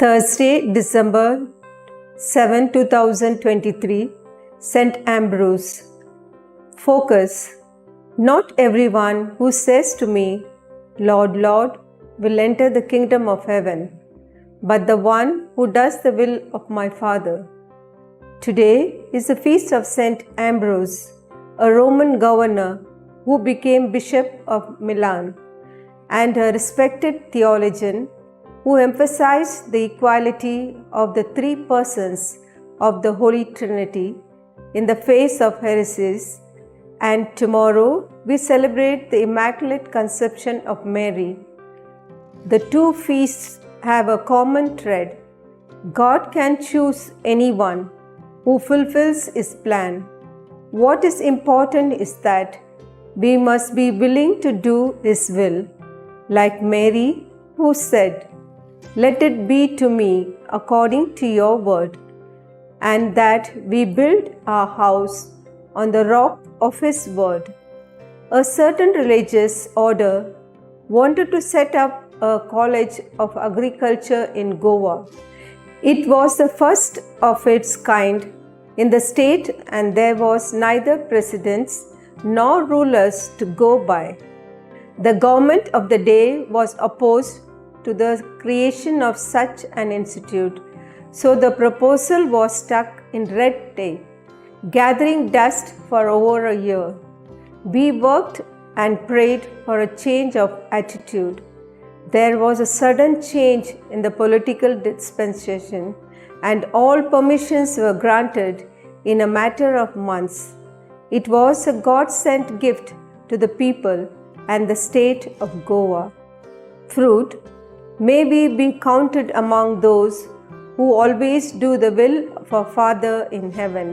Thursday, December 7, 2023, St. Ambrose. Focus. Not everyone who says to me, Lord, Lord, will enter the kingdom of heaven, but the one who does the will of my Father. Today is the feast of St. Ambrose, a Roman governor who became Bishop of Milan, and a respected theologian who emphasized the equality of the three persons of the Holy Trinity in the face of heresies. And tomorrow we celebrate the Immaculate Conception of Mary. The two feasts have a common thread. God can choose anyone who fulfills His plan. What is important is that we must be willing to do His will, like Mary, who said, "Let it be to me according to your word," and that we build our house on the rock of His word. A certain religious order wanted to set up a college of agriculture in Goa. It was the first of its kind in the state, and there was neither precedents nor rulers to go by. The government of the day was opposed to the creation of such an institute, so the proposal was stuck in red tape, gathering dust for over a year. We worked and prayed for a change of attitude. There was a sudden change in the political dispensation, and all permissions were granted in a matter of months. It was a God-sent gift to the people and the state of Goa. Fruit. May we be counted among those who always do the will of our Father in heaven.